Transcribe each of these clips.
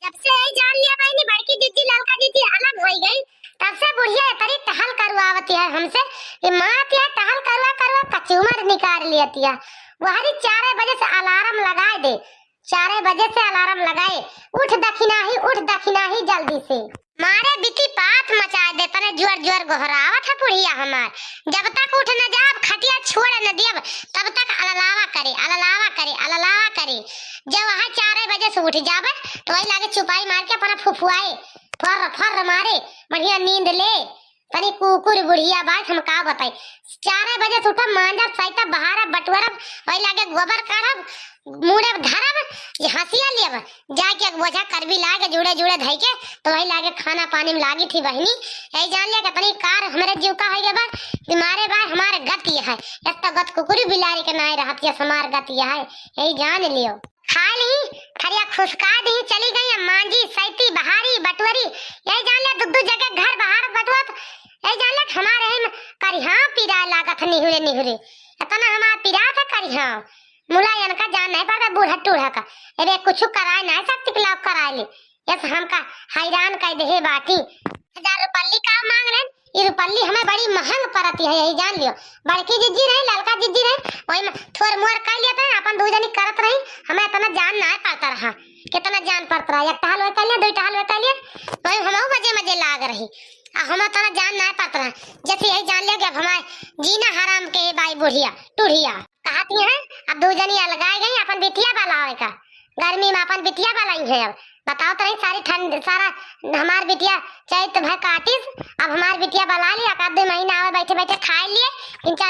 तब से यही जान लिया भाई ने बड़की दीदी लड़का दीदी अलग हो गई। तब से बुढ़िया तरी टहल करवावती है हमसे कि माँ है टहल करवा करवा कचूमर निकाल लियती है। वही 4 बजे से अलार्म लगाए दे, 4 बजे से अलार्म लगाए, उठ दखिना ही जल्दी से। मारे बिटी पात मचा दे तने जोर जोर गोहरावत है बुढ़िया हमार। जब तक उठ न जाब खटिया छोड़ न दियब तब तक अललावा करे अललावा करे अललावा करे। जब वहाँ 4 बजे से उठ जाबे तो वही लागे चुपाई मार के अपना फुफुआए फर फर मारे बढ़िया नींद ले तनी कुकुर बुढ़िया बात हम का बताई। 4 बजे से उठब मांजब सैता बहारा बटवरब वही लागे गोबर काढ़ब मुड़े धरब हंसिया लेब जाके बोझा करबी लागे जुड़े जुड़े धई के तो वही लागे खाना पानी में लागी थी बहनी। यही जान लिया कि तनी कार हमारे जीव का हो गया बा बीमारे बा हमारे गति है इतना गत कुकुरी बिलारी के नाय रहती है हमार गति है। यही जान लियो खा ली खरिया खुशका दी चली गई मांझी सैती बहारी बटवरी। यही जान लिया दुद्दू जगह घर बाहर बटवत। यही जान लिया हमारे हम करिहा पीरा लागत निहुरे निहुरे इतना हमार पीरा था करिहा मुलायन का जान नहीं पड़ता बूढ़ा टूढ़ा का। अरे कुछ कराए ना सकती कि लाभ कराए ले यस हमका हैरान कर दे बाटी। 1000 रुपये का मांग रहे ये रुपल्ली हमें बड़ी महंग पड़ती है। यही जान लियो बड़की जिज्जी रही लड़का जिज्जी रही वही में थोड़ मोर कर लिया था अपन दो जनी करत रही हमें इतना जान ना पड़ता रहा कितना जान पड़ता रहा। एक टहल कर लिया 2 टहल कर लिया वही हम मजे मजे लाग रही हम इतना जान ना पड़ता रहा। जैसे यही जान लिया कि अब हमारे जीना हराम के बाई बुढ़िया टूढ़िया कहती है अब 2 जनी अलगाए गई अपन बिटिया बलावे का गर्मी में अपन बिटिया बलाई है। अब बताओ तो रही सारी ठंड सारा हमार बिटिया चैत भर काटिस अब हमार बिटिया बला लिया 1-2 महीना आवे बैठे बैठे खाए लिए किंचा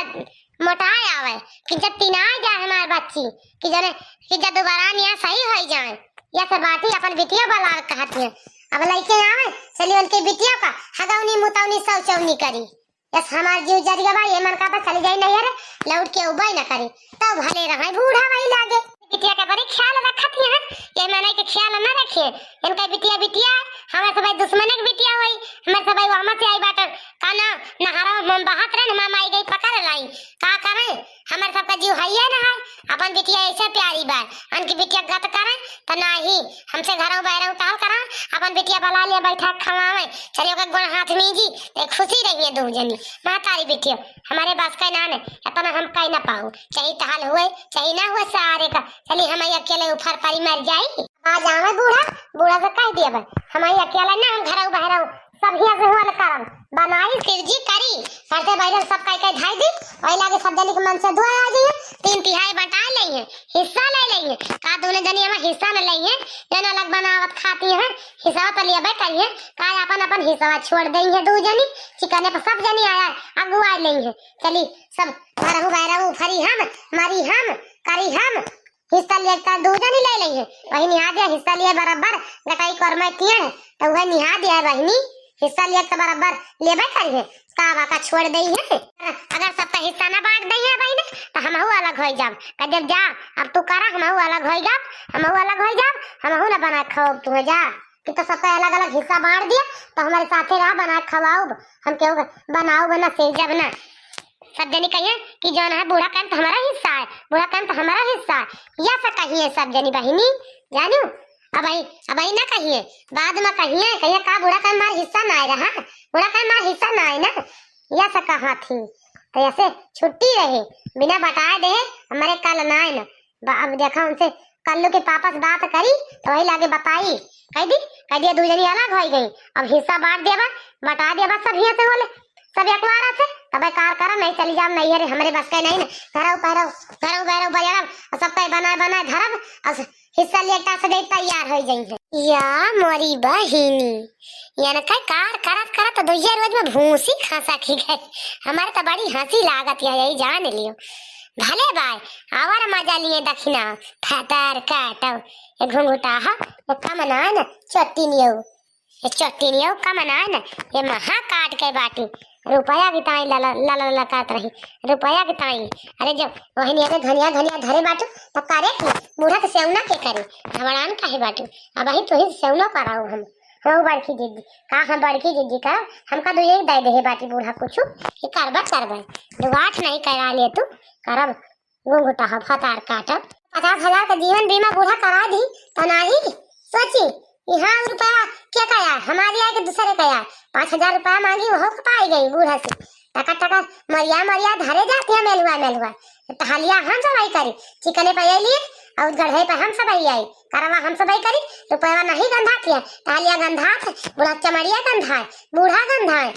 मोटाए आवे किंचा तिनाए जाए हमार बच्ची कि जने कि जब दोबारा निया सही हो जाए या सब बाती अपन बिटिया बला कहती है। अब लइके आवे चलिए उनके बिटिया का हगौनी मुतौनी शौचौनी करी यस हमार जीव जरिया बा ये मन का तो चली गई नहीं रे लौट के उबई न करी तो भले रहे बूढ़ा वही लागे। बिटिया का बड़ी ख्याल रखती है ये मैंने के ख्याल न रखे इनका बिटिया हमारे सब दुश्मन की बिटिया हुई हमारे सब वहां से आई बात काना नहारा हम बहात रहे मामा आई गई पकड़ लाई का करे हमारे सबका जीव है ना है अपन बिटिया ऐसे प्यारी बात उनकी बिटिया गत करे तो ना ही हमसे घरों बहरों टाल करा अपन बिटिया बला लिया बैठा खवावे चलिए ओके गुण हाथ में जी एक खुशी रही है 2 जनी मां तारी बिटिया हमारे पास का ना है अपना हम कहीं ना पाऊ चाहे टहल हुए चाहे ना हुए सारे का चलिए हम अकेले उफर पारी मर जाई आ जावे बूढ़ा से कह दिया हम अकेला ना हम घरों बहरों सब हिया से हुआ करम बनाई शिवजी करी करते बैठे सब कह धाई दी वही लागे सब जनी के मन से दुआ आ जाइए 3/3 बटा लेंगे हिस्सा ले लेंगे का दोनों जनी हम हिस्सा न लेंगे जना अलग बनावत खाती है हिस्सा तो लिए बैठिए का अपन हिस्सा छोड़ देंगे 2 जनी चिकने पर सब जनी आया अगुआ लेंगे चली सब बारहु बारहु फरी हम मारी हम करी हम हिस्सा लिए का 2 जनी ले लेंगे वही निहा दिया हिस्सा लिए बराबर गटाई कर में तीन तो वह निहा दिया बहनी हिस्सा लिया तो बराबर लेबे करिए का का छोड़ दई है। अगर सबका हिस्सा ना बांट दई है बहन तो हमहु अलग हो जाब कदम जा अब तू करा हमहु अलग हो जाब हमहु ना बना खाओ तू जा कि तो सबका अलग अलग हिस्सा बांट दिया तो हमारे साथे रहा बना खवाओ हम क्यों बनाओ बना से जब ना सब जनी कहिए कि जो है बूढ़ा काम तो हमारा हिस्सा है बूढ़ा काम तो हमारा हिस्सा है या सब कहिए सब जनी बहनी जानू अब आई ना कहिए बाद में कहिए का बूढ़ा का हमारा हिस्सा ना आए रहा बूढ़ा का हमारा हिस्सा ना आए ना या सब कहा थी तो ऐसे छुट्टी रहे बिना बताए दे हमारे कल ना आए ना। अब देखा उनसे कल्लू के पापा से बात करी तो वही लागे बताई कह दिया 2 जनी अलग हो गई अब हिस्सा बांट दिया बता दिया सब हिया से बोले सब एक बार से तब कार करा नहीं चली जाम नहीं है हमारे बस का नहीं ना घरों बहरों बजारब सब पे बनाए धरब और हिस्सा लेटा से दे तैयार हो जाएंगे या मोरी बहिनी यानी का कार करत 2 रोज में भूसी खासा खी गए हमारे तो बड़ी हंसी लागत है। यही जान लियो भले भाई आवर मजा लिए दक्षिणा फतर काटो घुंघुटा हा कम ना चट्टी नियो कम ना ये महा काट के बाटी रुपया की ताई ला काट रही रुपया की ताई अरे जब वही नहीं धनिया धरे बाटू तो करे की बूढ़ा के सेवना के करे हवड़ान काहे बाटू अब ही तो ही सेवना कराओ हम बड़की दीदी का हम बड़की दीदी का हमका 2 एक दे दे बाटी बूढ़ा कुछ कि करबा दुआठ नहीं करा ले तू करब घुंघुटा फतार काटब 50,000 का जीवन बीमा बूढ़ा करा दी तो नहीं सोची यहाँ रुपया क्या कया हमारी आए के दूसरे कया 5,000 रुपया मांगी वह पाई गई बूढ़ा से टका टका मरिया मरिया धरे जाती है मेलुआ टहलिया हम सब आई करी चिकने पे लिए और गढ़े पे हम सब आई करवा हम सब आई करी रुपया नहीं गंधा किया टहलिया गंधा बूढ़ा चमड़िया गंधा है बूढ़ा गंधा है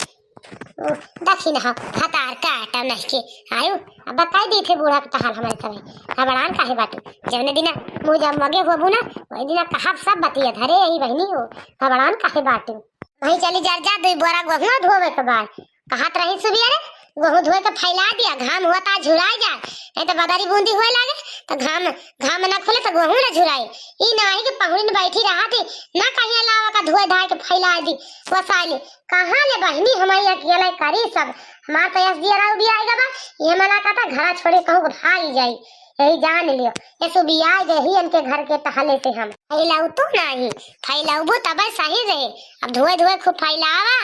दक्षिण हो हतार काटा नहीं के आयु अब कह दी थे बूढ़ा के तहार हमारे समय हबड़ान काहे बाटू जवने दिना मुँह जब मगे हो बुना वही दिना कहा सब बतिया धरे यही बहनी हो हबड़ान काहे बाटू वही चली जा जा 2 बोरा गहुआ धोवे के बाद कहत रही सुबिया रे गहूं धोए के फैला दिया घाम हुआ ता झुराई जाए नहीं तो बदारी बूंदी हुए लागे तो घाम न खुले तो गहूं न झुराए ई नहीं कि पहुड़ी में बैठी रहा थी ना कहीं लावा का धोए धाए के फैला दी वसाली कहां ले बहनी हमारी अकेला करी सब हमार तो एसडी राव भी आएगा बा ये मना कहता घर छोड़े कहूं भाई जाई यही जान लियो ये सुबिया गई इनके घर के तहले से हम फैलाऊ तो नहीं फैलाऊ तब सही रहे अब धोए धोए खूब फैलावा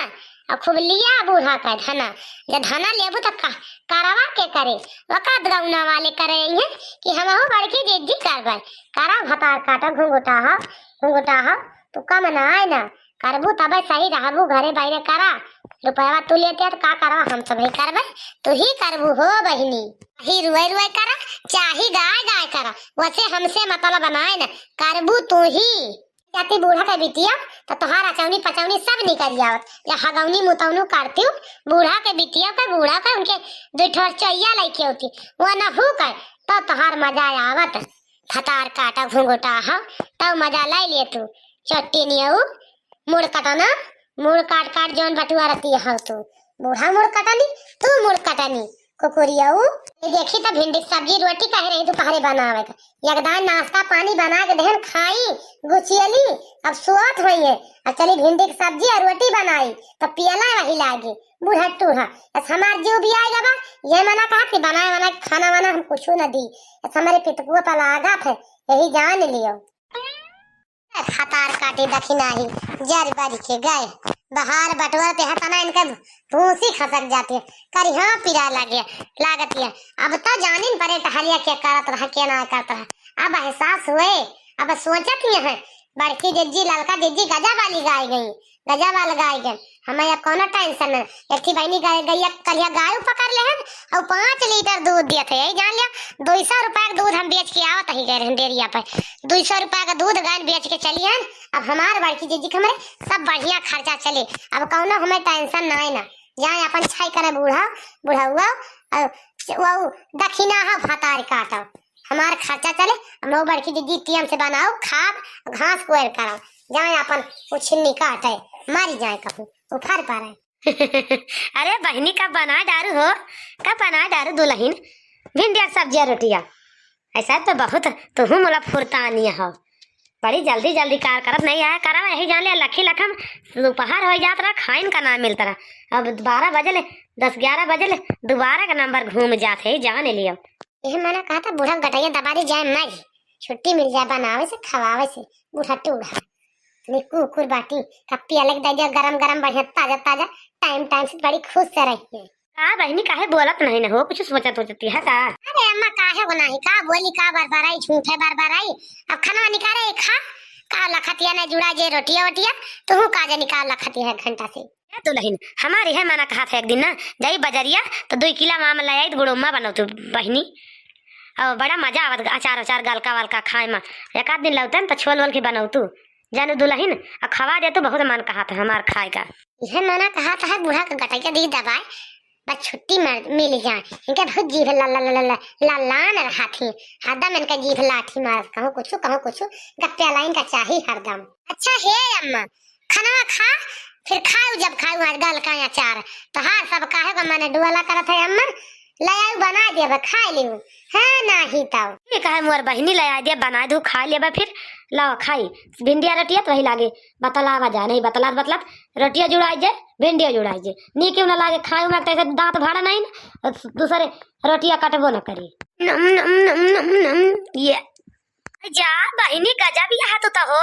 और खूब लिया बूढ़ा का धना जब धना लेबू तो करवा के करे वक़्त गौना वाले करे हैं कि हम हो बड़की जिद्दी करबे करा भतार काटा घुंघुटा हो तो कम ना आए ना करबू तब सही रहबू घरे बाहरे करा रुपया तू लेते तो का करवा हम सब ही करबे तू ही करबू हो बहिनी ही रुए रुए करा चाहे गाय गाय करा वैसे हमसे मतलब बनाए ना करबू तू ही जाती बूढ़ा का बिटिया तो तोहार अचौनी पचौनी सब निकल जावत या हगौनी मुतौनु करती हूँ बूढ़ा के बिटिया का बूढ़ा का उनके 2 ठोर चैया लैके होती वो न हो कर तो तोहार मजा आवत खतार काटा घुंघुटा हो तब मजा ले लिए तू चट्टी नियऊ मुड़ कटाना मुड़ काट काट जौन बटुआ रती है तू बूढ़ा मुड़ कटानी तू मुड़ कटानी कुकुरियाऊ देखी तो भिंडी सब्जी रोटी कह रही दोपहरे बनावे का यकदान नाश्ता पानी बना के देहन खाई गुचियली अब सुआत हुई है अब चली भिंडी की सब्जी और रोटी बनाई तो पियला वही लागे बूढ़ा टूढ़ा हमार जीव भी आएगा बा ये मना कहा कि बनाए खाना वाना हम कुछ न दी हमारे पितकुआ पर लागत है यही जान लियो हतार काटे दखिना ही जर बज के गए बाहर बटुआ पे हतना इनका भूसी खसक जाती है करिहा पिरा लागत है अब तो जानिन परे टहलिया क्या करत रहा क्या ना करत रहा अब एहसास हुए अब सोचत ही है बड़की जिज्जी लड़का जिज्जी गजा वाली गाय गई गजा वाल गाय गए हमें अब कोनो टेंशन नहीं एक थी बहनी गैया कलिया गाय पकड़ ले और 5 लीटर दूध दिए थे यही जान लिया 200 रुपया का दूध हम बेच के आवत ही गए डेरिया पे 200 रुपया का दूध गाय बेच के चली है अब हमार बड़की जीजी के हमारे सब बढ़िया खर्चा चले अब कौनो हमें टेंशन ना ना जाए अपन छाई करे बूढ़ा हुआ वो दक्षिणा है भतार काटो हमार खर्चा चले हम लोग बड़की जीजी टीएम से बनाओ खाद घास कोयर कराओ जाए अपन उछिन्नी काटे मारी जाए कहूँ उखाड़ पा रहे अरे बहनी कब बना डारू हो कब बना डारू दुल्हन भिंडिया सब्जिया रोटिया ऐसा तो बहुत तुम मोला फुरतानी हो बड़ी जल्दी जल्दी कार करत नहीं आया करा यही जान लिया लखी लखम दोपहर हो जात रहा खाइन का नाम मिलता रहा अब 12 बजे 10-11 बजे दोबारा का नंबर घूम जाते जान लिया यह मैंने कहा था बूढ़ा गटैया दबा दी जाए नहीं छुट्टी मिल जाए बनावे से खवावे से बूढ़ा टूढ़ा कुकुर बाटी कप्पी अलग दे गरम गरम बढ़िया ताजा ताजा टाइम से बड़ी खुश से रही है हाँ बहनी काहे बोलत नहीं न हो कुछ सोचत होती है का अरे अम्मा काहे को नहीं का बोली का बार आई झूठे बार आई अब खाना निकाले खा का लखतिया ने जुड़ा जे रोटिया वटिया तू का जे निकाल लखतिया 1 घंटा से दुल्हन हमारे है मैंने कहा था एक दिन ना जाई बजरिया तो 2 किलो माम ले आई गुड़ोमा बनाओ तू बहनी और बड़ा मजा आवत अचार गलका वलका खाए में एक आध दिन लगता है तो छोल वल के बनाऊ तू जानू दुल्हन और खवा दे तो बहुत मन कहा था हमार खाए का यह मैंने कहा था बूढ़ा का गटैया दी दबाए बस छुट्टी मिल जाए इनका बहुत जीभ लान रहा थी हरदम इनका जीभ लाठी मार कहूँ कुछ गप्पे लाइन का चाहिए हरदम अच्छा है अम्मा खाना खा फिर खाऊ जब खाऊ आज गल का अचार तो हाँ सब काहे को मैंने डुआला करत है अम्मा लयाऊ बना दिया खा लियो है नहीं तब ये कहे मोर बहनी लया दिया बना दू खा लेबा फिर लाओ खाई भिंडिया रोटिया तो वही लागे बतलावा जाए नहीं बतलात रोटिया जुड़ाई जाए भिंडिया जुड़ाई जाए नी क्यों ना लागे खाए में ऐसे दांत भाड़ा नहीं ना दूसरे रोटिया कटबो ना करी नम नम नम नम नम ये जा बहनी गजा भी यहाँ तो हो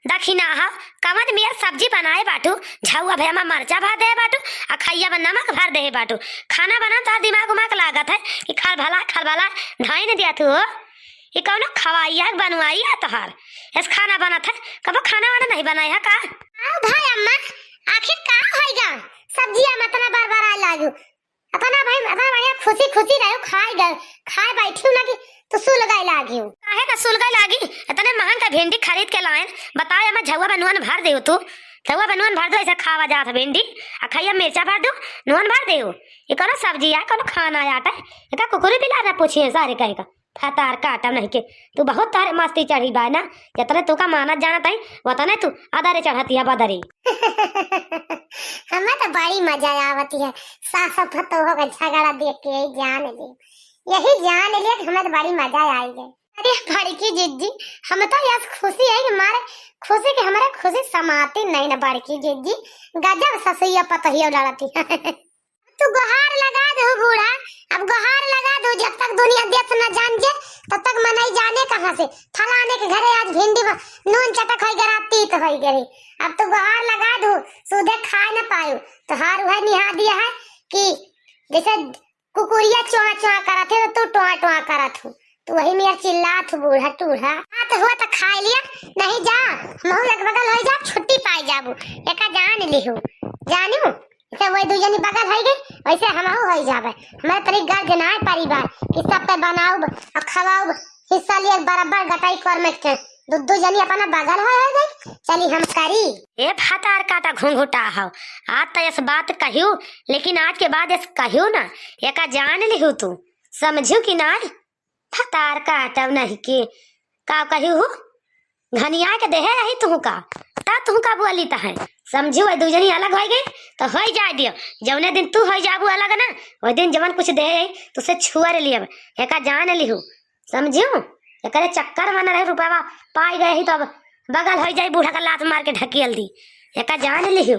दक्षिणा हा कमद में सब्जी बनाए बाटू झाउआ भैया मरचा भर दे बाटू आ खैया में नमक भर दे बाटू खाना बना तो दिमाग उमाग लागत है कि खाल भला ढाई न दिया तू ये कौन खवाइया बनवाइया तोहार ऐस खाना बना था कब खाना वाना नहीं बनाया है का आओ भाई अम्मा आखिर का होएगा सब्जियां मतना बार बार आ लागू अतना भाई अतना बढ़िया खुशी खुशी रहो खाए बैठी हूं ना कि तो सुल गए लागी हूं काहे का सुलगा लागी इतने महंग का भिंडी खरीद के लाए बताओ मैं झुआ बनुअन भर देऊ तू झुआ बनुअन भर दो ऐसा खावा जात भिंडी आ खैया मिर्चा भर दो नुअन भर देऊ ये कोनो सब्जी है कोनो खाना आटा एका कुकुरी बिला ना पूछिए सारे कहे का फतार काटा नहीं के तू बहुत तारे मस्ती चढ़ी बा ना जतने तू का मानत जानत है वतने तू आधारे चढ़ती है बदरी हमें तो बड़ी मजा आवती है सास फतोह का झगड़ा देख के यही जान लिया कि हमें तो बड़ी मजा आई गई अरे बड़ी की जिद्दी हमें तो यार खुशी है कि हमारे खुशी के हमारे खुशी समाती नहीं ना बड़ी की जिद्दी गजब ससुइया पतहिया लड़ती तू गुहार लगा दो बूढ़ा अब गुहार लगा दो जब तक दुनिया देख न जान जे तब तक मनाई जाने कहाँ से फलाने के घरे आज भिंडी नून चटक होई गरा तीत होई गई अब तो गुहार लगा दो सुधे खा न पायो तो हार वह निहा दिया है कि जैसे कुकुरिया चुआ चुआ करा थे तो टुआ टुआ करा थू तो वही मेरा चिल्लात बूढ़ा टूढ़ा तो हुआ तो खा लिया नहीं जा महू एक बगल हो जा छुट्टी पाई जाबू एका जान लिहू जानू इसे वही दूजनी बगल है गई वैसे हमहू हो जाबे हमारे तरी गर्ज ना है परिवार कि सब पे बनाऊ और खवाऊ हिस्सा लिए बराबर गटाई कर में के दू जनी अपना बगल हो गई चली हम करी ए फतार काटा घुंघुटा हो आज तो इस बात कहियो लेकिन आज के बाद इस कहियो ना एका जान लिहू तू समझू कि ना फतार काटा नहीं के का कहियो हो घनिया के देहे रही तू का ता तू का बोली ता है समझू ए दूजनी अलग हो गई तो हो जाए दियो जवने दिन तू हो जाबू अलग ना वो दिन जवन कुछ दे तो से छुअर लिया एका जान लिहू समझू एकरे चक्कर में रहे रुपया पाई गए ही तो अब बगल हो जाए बूढ़ा का लात मार के ढकेल दी एका जान लिहू।